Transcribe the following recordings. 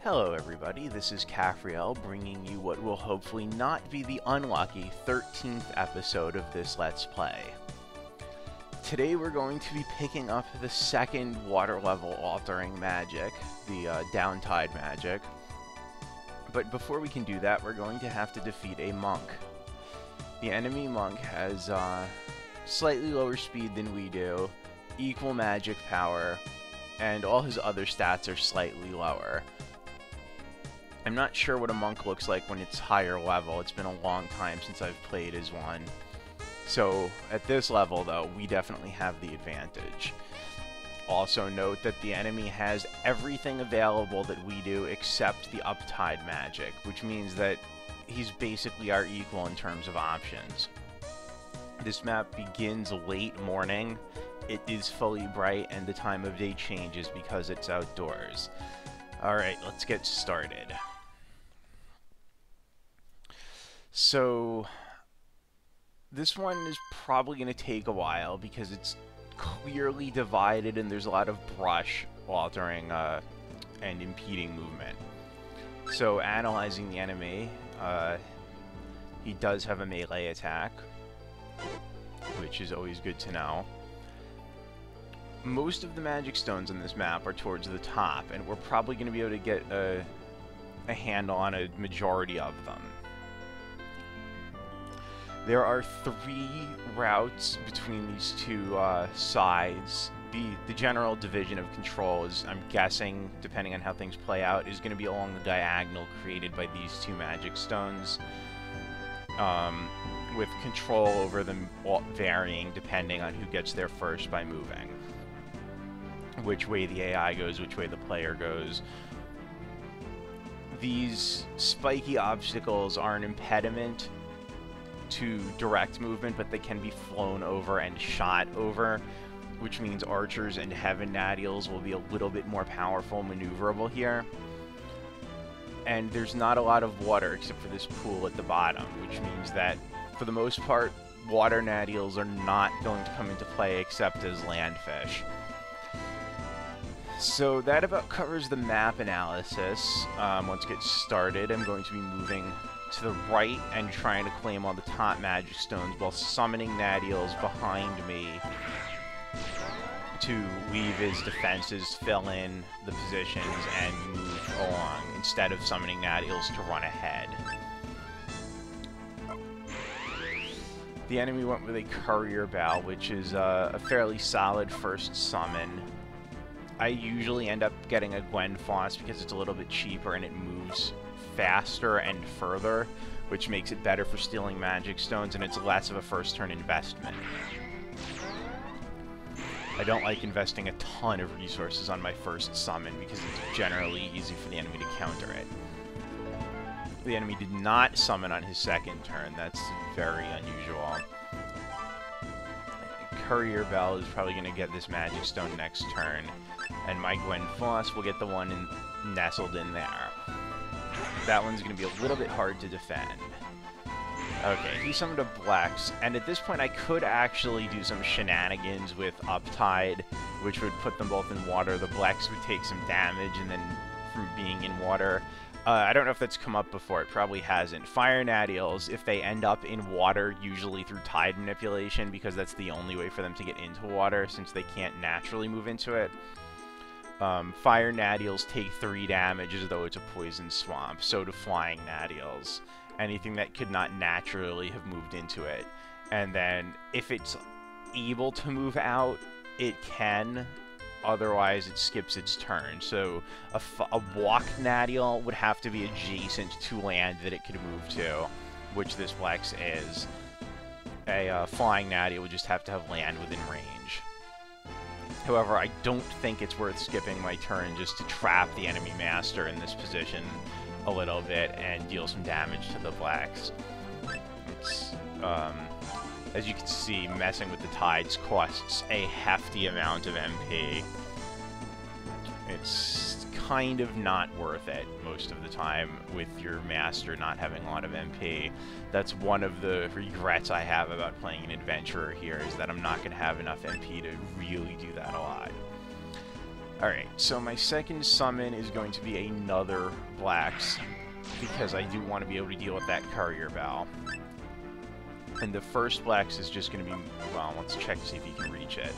Hello everybody, this is Caffriel bringing you what will hopefully not be the unlucky 13th episode of this Let's Play. Today we're going to be picking up the second water level altering magic, the Downtide magic. But before we can do that, we're going to have to defeat a monk. The enemy monk has slightly lower speed than we do, equal magic power, and all his other stats are slightly lower. I'm not sure what a monk looks like when it's higher level. It's been a long time since I've played as one. So, at this level, though, we definitely have the advantage. Also note that the enemy has everything available that we do except the Uptide magic, which means that he's basically our equal in terms of options. This map begins late morning. It is fully bright, and the time of day changes because it's outdoors. Alright, let's get started. So, this one is probably going to take a while because it's clearly divided and there's a lot of brush altering and impeding movement. So, analyzing the enemy, he does have a melee attack, which is always good to know. Most of the magic stones on this map are towards the top, and we're probably going to be able to get a handle on a majority of them. There are 3 routes between these two sides. The general division of control is, I'm guessing, depending on how things play out, is going to be along the diagonal created by these 2 magic stones, with control over them varying depending on who gets there first by moving. Which way the AI goes, which way the player goes. These spiky obstacles are an impediment to direct movement, but they can be flown over and shot over, which means archers and heaven nadials will be a little bit more powerful, maneuverable here. And there's not a lot of water except for this pool at the bottom, which means that, for the most part, water nadials are not going to come into play except as landfish. So that about covers the map analysis. Let's get started. I'm going to be moving to the right and trying to claim all the top magic stones while summoning nadials behind me to leave his defenses, fill in the positions, and move along, instead of summoning nadials to run ahead. The enemy went with a courier bell, which is a fairly solid first summon. I usually end up getting a Gwen Foss because it's a little bit cheaper and it moves faster and further, which makes it better for stealing magic stones, and it's less of a first turn investment. I don't like investing a ton of resources on my first summon because it's generally easy for the enemy to counter it. The enemy did not summon on his second turn. That's very unusual. Courier Bell is probably going to get this magic stone next turn, and my Gwen Foss will get the one nestled in there. That one's going to be a little bit hard to defend. Okay, he summoned a Blex, and at this point I could actually do some shenanigans with Uptide, which would put them both in water. The Blex would take some damage, and then from being in water... I don't know if that's come up before, it probably hasn't. Fire Nadials, if they end up in water, usually through tide manipulation, because that's the only way for them to get into water, since they can't naturally move into it. Fire Nadials take 3 damage as though it's a poison swamp, so do Flying Nadials. Anything that could not naturally have moved into it. And then, if it's able to move out, it can. Otherwise, it skips its turn. So, a Walk Nadial would have to be adjacent to land that it could move to, which this Blex is. A Flying Nadial would just have to have land within range. However, I don't think it's worth skipping my turn just to trap the enemy master in this position a little bit and deal some damage to the Blex. It's, as you can see, messing with the tides costs a hefty amount of MP. It's kind of not worth it most of the time with your master not having a lot of MP. That's one of the regrets I have about playing an adventurer here, is that I'm not going to have enough MP to really do that a lot. Alright, so my second summon is going to be another Blacks, because I do want to be able to deal with that Courier Bell. And the first Blacks is just going to be... well, let's check to see if he can reach it.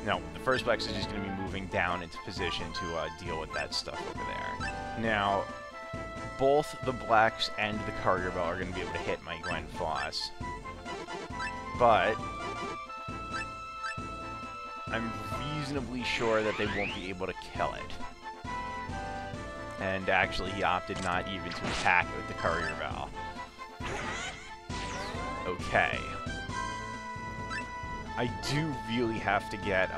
No, the first Blacks is just going to be moving down into position to deal with that stuff over there. Now, both the Blacks and the Courier Bell are going to be able to hit my Gwen Foss. But I'm reasonably sure that they won't be able to kill it. And actually, he opted not even to attack it with the Courier Bell. Okay. I do really have to get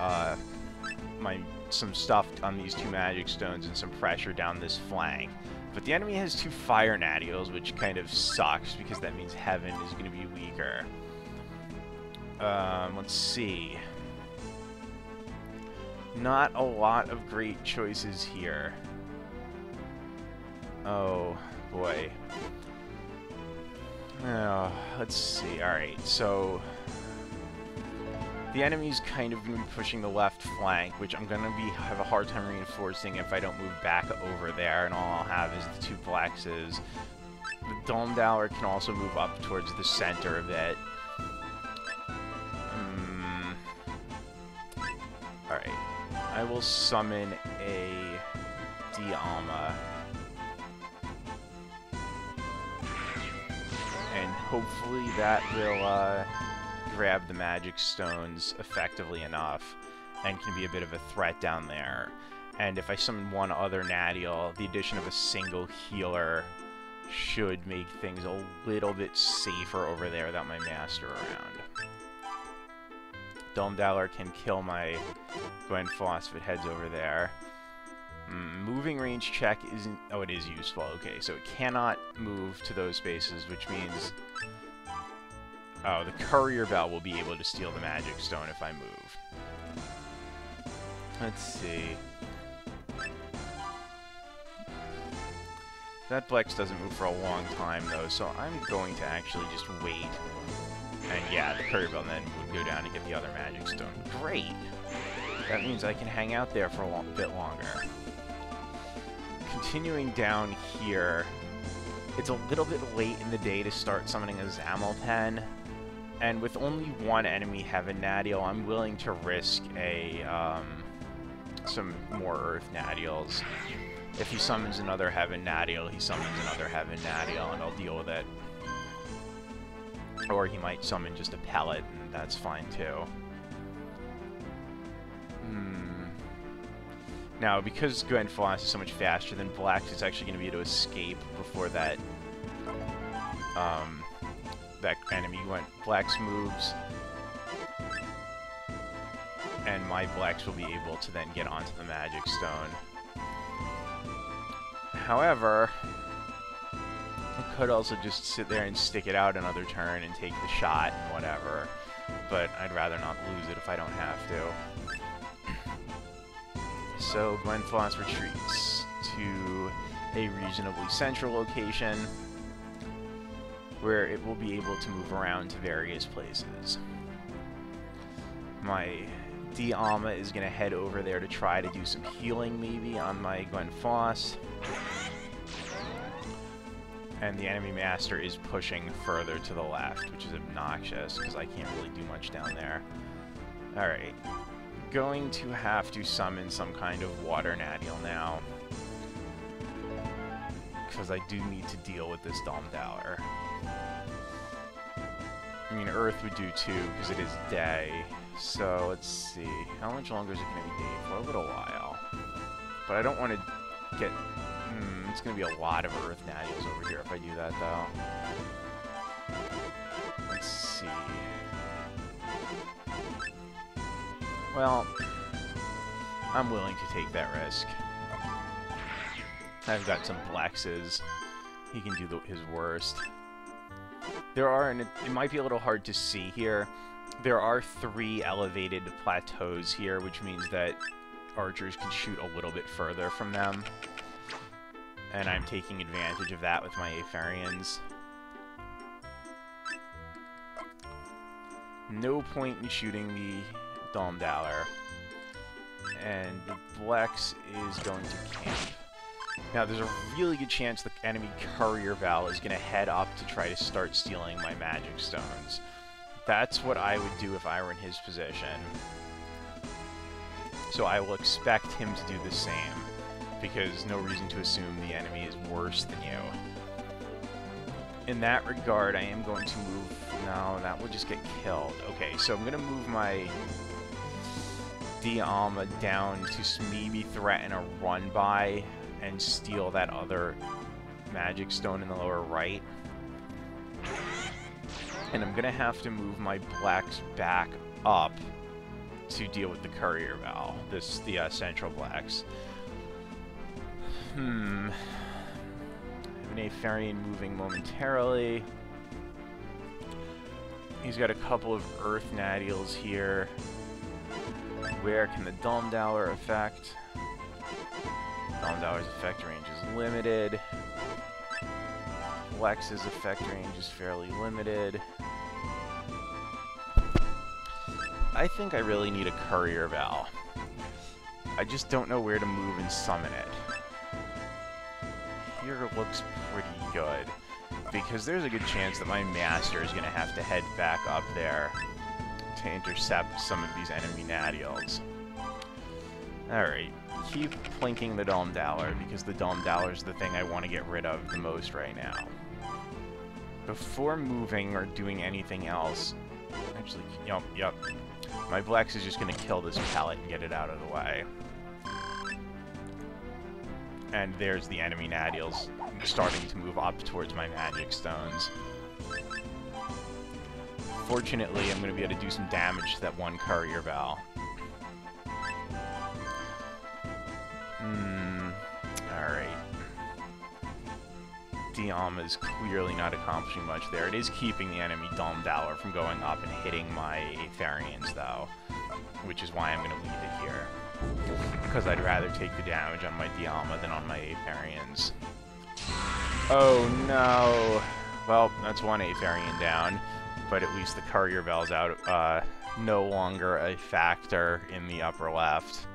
some stuff on these 2 Magic Stones and some pressure down this flank. But the enemy has 2 Fire Nadials, which kind of sucks because that means Heaven is going to be weaker. Let's see. Not a lot of great choices here. Oh, boy. Oh, let's see. Alright, so... the enemy's kind of going to be pushing the left flank, which I'm going to have a hard time reinforcing if I don't move back over there, and all I'll have is the 2 Blackses. The Dome Dower can also move up towards the center of it. Alright. I will summon a Dialma. And hopefully that will grab the Magic Stones effectively enough and can be a bit of a threat down there. And if I summon one other Nadial, the addition of a single healer should make things a little bit safer over there without my Master around. Dome Dowler can kill my Gwen Foss if it heads over there. Moving range check isn't... oh, it is useful. Okay, so it cannot move to those spaces, which means... oh, the Courier Bell will be able to steal the Magic Stone if I move. Let's see. That Blex doesn't move for a long time, though, so I'm going to actually just wait. And yeah, the Courier Bell then would go down and get the other Magic Stone. Great! That means I can hang out there for a bit longer. Continuing down here, it's a little bit late in the day to start summoning a Zamelpen. And with only one enemy Heaven Nadial, I'm willing to risk some more Earth Nadials. If he summons another Heaven Nadial, he summons another Heaven Nadial, and I'll deal with it. Or he might summon just a pellet, and that's fine too. Now, because Gwen Foss is so much faster than Black, it's actually going to be able to escape before that that enemy went. Black's moves, and my Blacks will be able to then get onto the Magic Stone. However, I could also just sit there and stick it out another turn and take the shot and whatever, but I'd rather not lose it if I don't have to. So Gwen Foss retreats to a reasonably central location where it will be able to move around to various places. My Dialma is going to head over there to try to do some healing maybe on my Gwen Foss. And the enemy Master is pushing further to the left, which is obnoxious because I can't really do much down there. Alright. Going to have to summon some kind of Water Nadial now, because I do need to deal with this Dome Dower. I mean, Earth would do too, because it is day. So, let's see. How much longer is it going to be day for? A little while. But I don't want to get... it's going to be a lot of Earth Nadials over here if I do that, though. Let's see. Well, I'm willing to take that risk. I've got some Blexes. He can do his worst. There are, and it might be a little hard to see here, there are 3 elevated plateaus here, which means that archers can shoot a little bit further from them. And I'm taking advantage of that with my Aetherians. No point in shooting the Dome Dower. And the Blex is going to camp. Now, there's a really good chance the enemy Courier Val is going to head up to try to start stealing my magic stones. That's what I would do if I were in his position. So I will expect him to do the same, because no reason to assume the enemy is worse than you. In that regard, I am going to move... No, that will just get killed. Okay, so I'm going to move my Dialma down to maybe threaten a run-by and steal that other magic stone in the lower right. And I'm going to have to move my Blacks back up to deal with the Courier Val, the Central Blacks. I have an Aetherian moving momentarily. He's got a couple of Earth Nadials here. Where can the Domdowler affect? Domdowler's effect range is limited. Lex's effect range is fairly limited. I think I really need a Courier Val. I just don't know where to move and summon it. Here looks pretty good, because there's a good chance that my Master is going to have to head back up there to intercept some of these enemy Nadials. Alright, keep plinking the Domdowler, because the Domdowler is the thing I want to get rid of the most right now. Before moving or doing anything else... Actually, yep. My Blex is just going to kill this pellet and get it out of the way. And there's the enemy Nadials starting to move up towards my magic stones. Fortunately, I'm going to be able to do some damage to that one Courier Val. Alright. Dialma is clearly not accomplishing much there. It is keeping the enemy Domdowler from going up and hitting my Aetherians, though. Which is why I'm going to leave it here. Because I'd rather take the damage on my Dialma than on my Aetherians. Oh no! Well, that's one Aetherian down. But at least the Courier Val's out, no longer a factor in the upper left.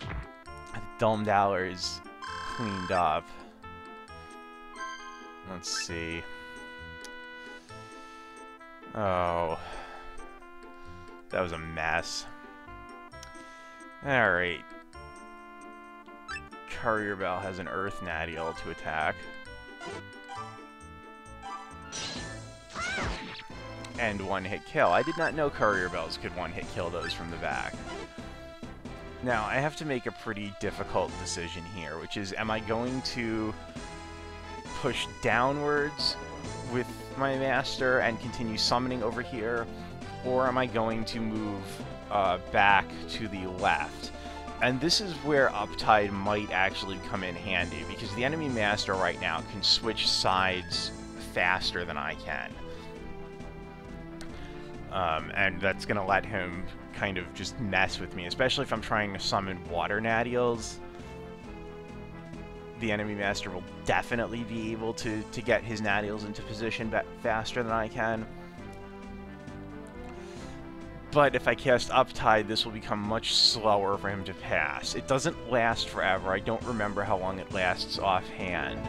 The Domdowler is cleaned up. Let's see. Oh. That was a mess. Alright. Courier Val has an Earth Nadial to attack. And one-hit kill. I did not know Courier Vals could one-hit kill those from the back. Now, I have to make a pretty difficult decision here, which is, am I going to push downwards with my Master and continue summoning over here, or am I going to move back to the left? And this is where Uptide might actually come in handy, because the enemy Master right now can switch sides faster than I can. And that's going to let him kind of just mess with me, especially if I'm trying to summon Water Nadials. The enemy Master will definitely be able to get his Nadials into position faster than I can. But if I cast Uptide, this will become much slower for him to pass. It doesn't last forever. I don't remember how long it lasts offhand.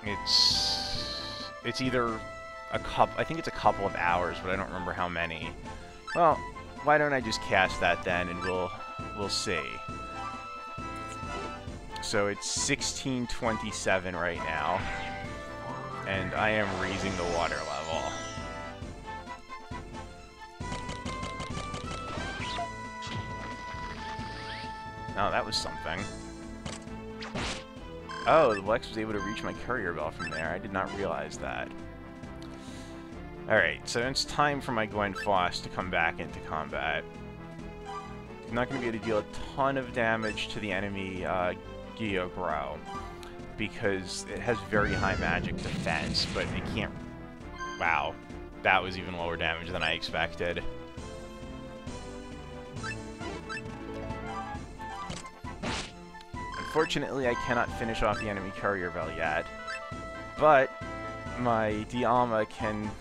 It's either I think it's a couple of hours, but I don't remember how many. Well, why don't I just cast that then, and we'll see. So it's 1627 right now, and I am raising the water level. Oh, that was something. Oh, the Lex was able to reach my Courier Val from there. I did not realize that. Alright, so it's time for my Gwenfoss to come back into combat. I'm not going to be able to deal a ton of damage to the enemy Gyokuro, because it has very high magic defense, but it can't... Wow, that was even lower damage than I expected. Unfortunately, I cannot finish off the enemy Courier Val yet, but my Dialma can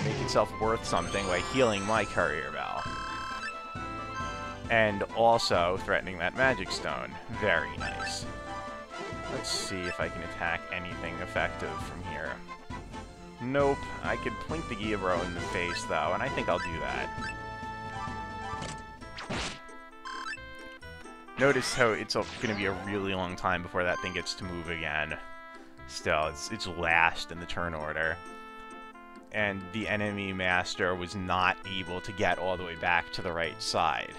make itself worth something by healing my Courier Bell. And also threatening that Magic Stone. Very nice. Let's see if I can attack anything effective from here. Nope. I could plink the Gyobro in the face, though, and I think I'll do that. Notice how it's going to be a really long time before that thing gets to move again. Still, it's last in the turn order. And the enemy master was not able to get all the way back to the right side.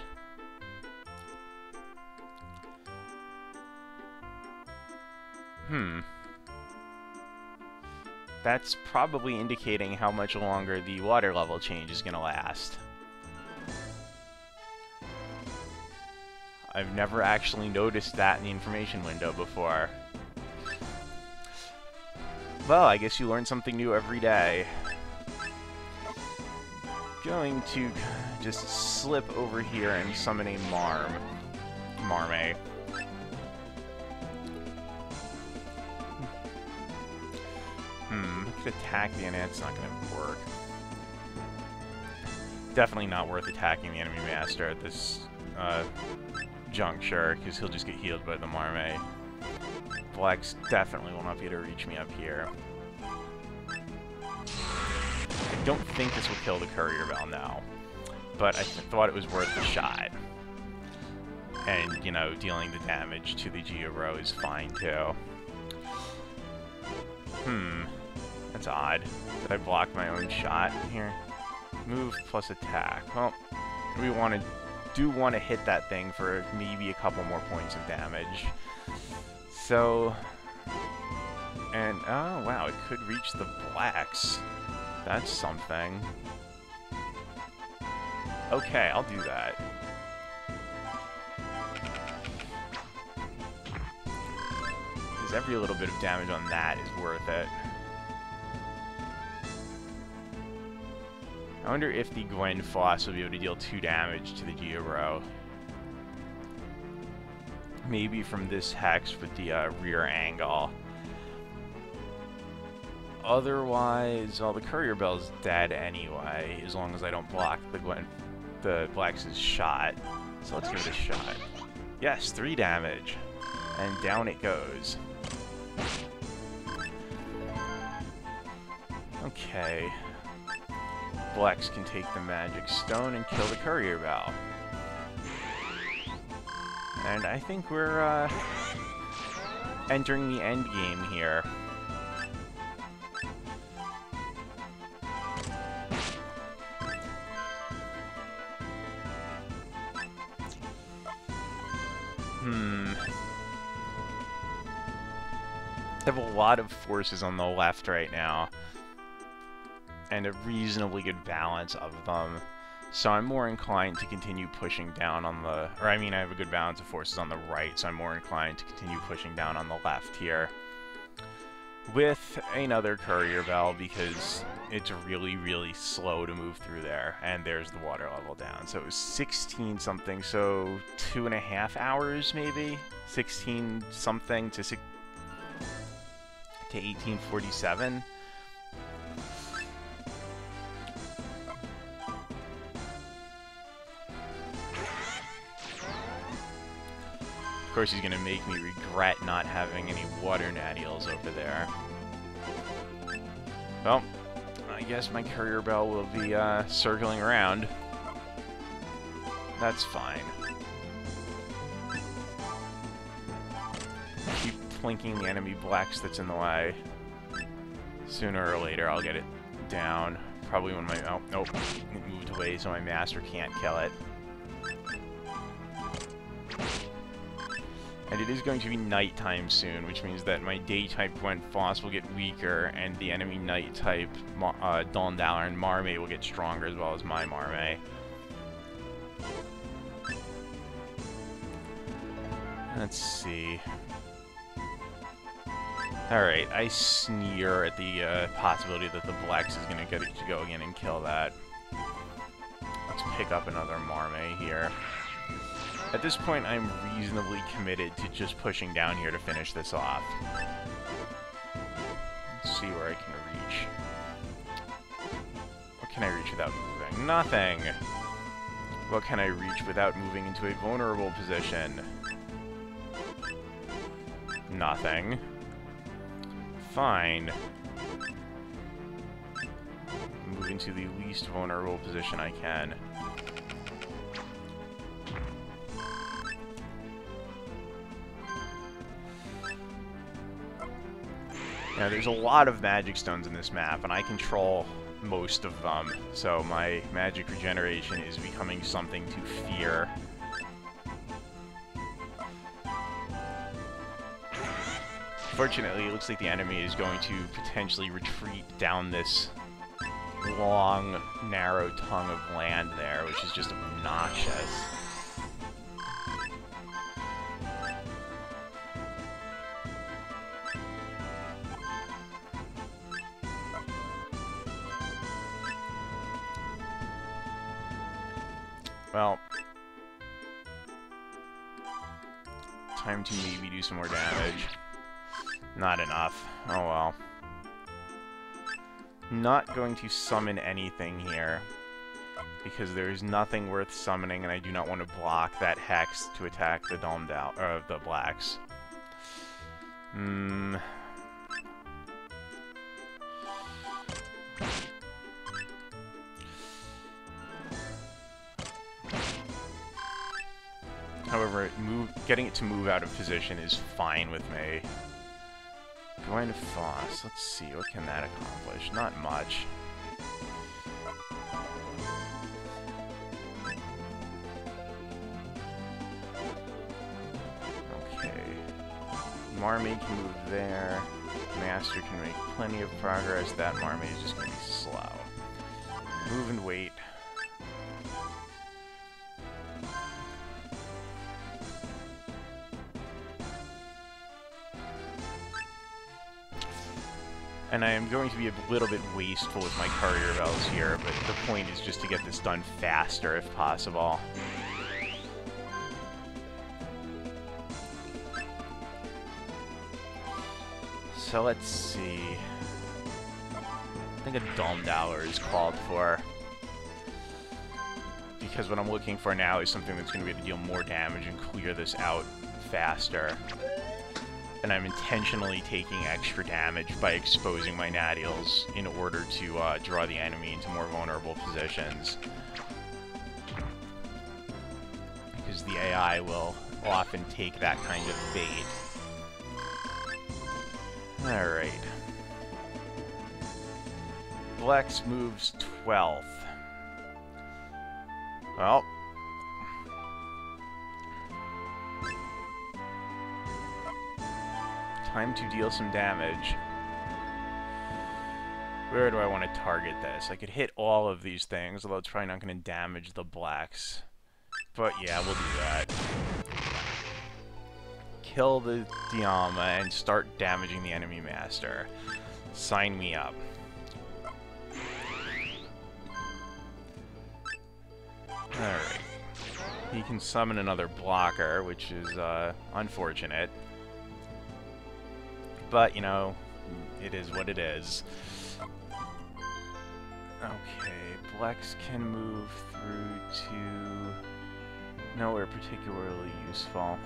That's probably indicating how much longer the water level change is going to last. I've never actually noticed that in the information window before. Well, I guess you learn something new every day. Going to just slip over here and summon a Marme. I could attack the enemy. It's not going to work. Definitely not worth attacking the enemy master at this juncture, because he'll just get healed by the Marme. Blacks definitely will not be able to reach me up here. I don't think this will kill the Courier Bell now, but I thought it was worth a shot. And, you know, dealing the damage to the Gyobro is fine, too. That's odd. Did I block my own shot here? Move plus attack. Well, we do want to hit that thing for maybe a couple more points of damage. So, and oh wow, it could reach the blacks. That's something. Okay, I'll do that. Because every little bit of damage on that is worth it. I wonder if the Gwen Foss will be able to deal 2 damage to the Gyobro. Maybe from this hex with the rear angle. Otherwise, well, the Courier Bell's dead anyway, as long as I don't block the Blacks' shot. So let's give it a shot. Yes, 3 damage. And down it goes. Okay. Blacks can take the Magic Stone and kill the Courier Bell. And I think we're entering the end game here. I have a lot of forces on the left right now, and a reasonably good balance of them. So I'm more inclined to continue pushing down on the... Or, I mean, I have a good balance of forces on the right, so I'm more inclined to continue pushing down on the left here. With another Courier Bell, because it's really, really slow to move through there. And there's the water level down. So it was 16-something, so 2.5 hours, maybe? 16-something to 1847. Of course, he's gonna make me regret not having any water Nadials over there. Well, I guess my Courier Bell will be circling around. That's fine. Keep plinking the enemy Blacks that's in the way. Sooner or later, I'll get it down. Probably when my... Oh, nope. It moved away so my master can't kill it. And it is going to be nighttime soon, which means that my day-type Gwen Foss will get weaker, and the enemy night-type Dawndaller and Marme will get stronger, as well as my Marme. Let's see. Alright, I sneer at the possibility that the Blacks is going to go again and kill that. Let's pick up another Marme here. At this point, I'm reasonably committed to just pushing down here to finish this off. Let's see where I can reach. can I reach without moving? Nothing! What can I reach without moving into a vulnerable position? Nothing. Fine. Move into the least vulnerable position I can. Now, there's a lot of magic stones in this map, and I control most of them, so my magic regeneration is becoming something to fear. Fortunately, it looks like the enemy is going to potentially retreat down this long, narrow tongue of land there, which is just obnoxious. Well, time to maybe do some more damage. Not enough. Oh well. Not going to summon anything here, because there is nothing worth summoning, and I do not want to block that hex to attack the the blacks. However, getting it to move out of position is fine with me. Going to Foss. Let's see, what can that accomplish? Not much. Okay. Marmee can move there. Master can make plenty of progress. That Marmee is just going to be slow. Move and wait. And I am going to be a little bit wasteful with my courier bells here, but the point is just to get this done faster if possible. So let's see. I think a Domed Hour is called for. Because what I'm looking for now is something that's going to be able to deal more damage and clear this out faster. And I'm intentionally taking extra damage by exposing my Nadials in order to draw the enemy into more vulnerable positions. Because the AI will often take that kind of bait. Alright. Blex moves 12th. Well. Time to deal some damage. Where do I want to target this? I could hit all of these things, although it's probably not going to damage the blacks. But yeah, we'll do that. Kill the Dialma and start damaging the enemy master. Sign me up. Alright. He can summon another blocker, which is unfortunate. But, you know, it is what it is. Okay, Blex can move through to nowhere particularly useful.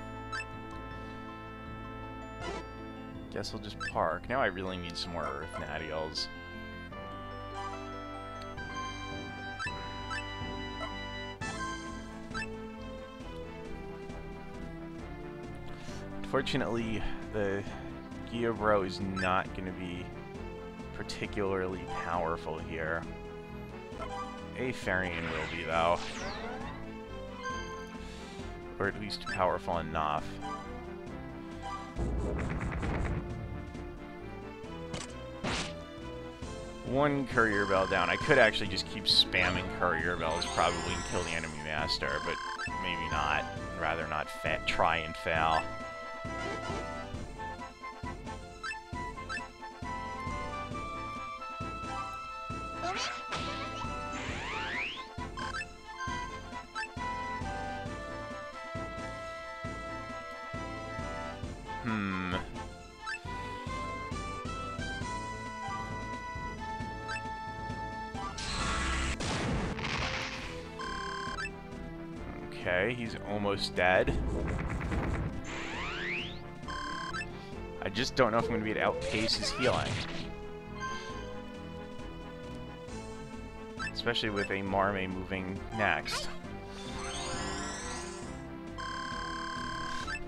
Guess I'll just park. Now I really need some more Earth Nadials. Unfortunately, the Gyobro is not going to be particularly powerful here. A Farian will be, though. Or at least powerful enough. One Courier Bell down. I could actually just keep spamming Courier Bells probably and kill the enemy master, but maybe not. I'd rather not try and fail. Okay, he's almost dead. I just don't know if I'm going to be able to outpace his healing. Especially with a Marme moving next.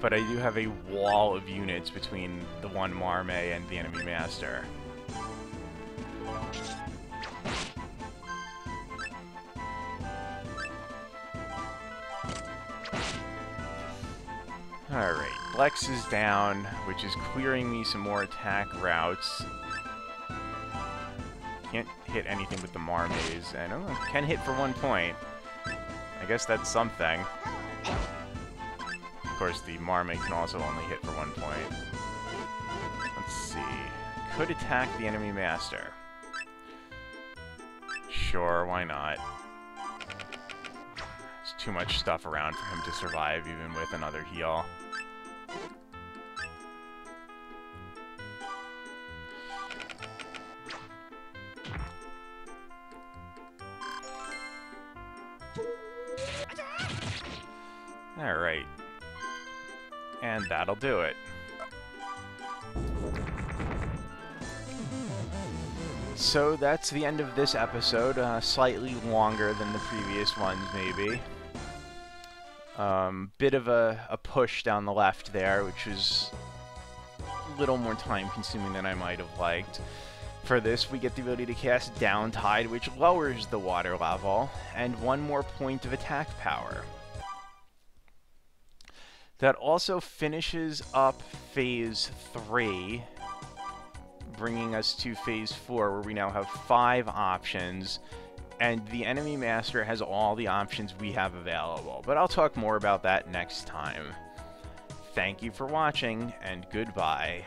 But I do have a wall of units between the one Marme and the enemy master. Alright, Blex is down, which is clearing me some more attack routes. Can't hit anything with the Marmaze, and oh, can hit for 1 point. I guess that's something. Of course, the Marme can also only hit for 1 point. Let's see. Could attack the enemy master. Sure, why not? There's too much stuff around for him to survive, even with another heal. Alright. And that'll do it. So that's the end of this episode. Slightly longer than the previous ones, maybe. Bit of a push down the left there, which was a little more time-consuming than I might have liked. For this, we get the ability to cast Downtide, which lowers the water level, and 1 more point of attack power. That also finishes up Phase 3, bringing us to Phase 4, where we now have 5 options, and the enemy master has all the options we have available. But I'll talk more about that next time. Thank you for watching, and goodbye.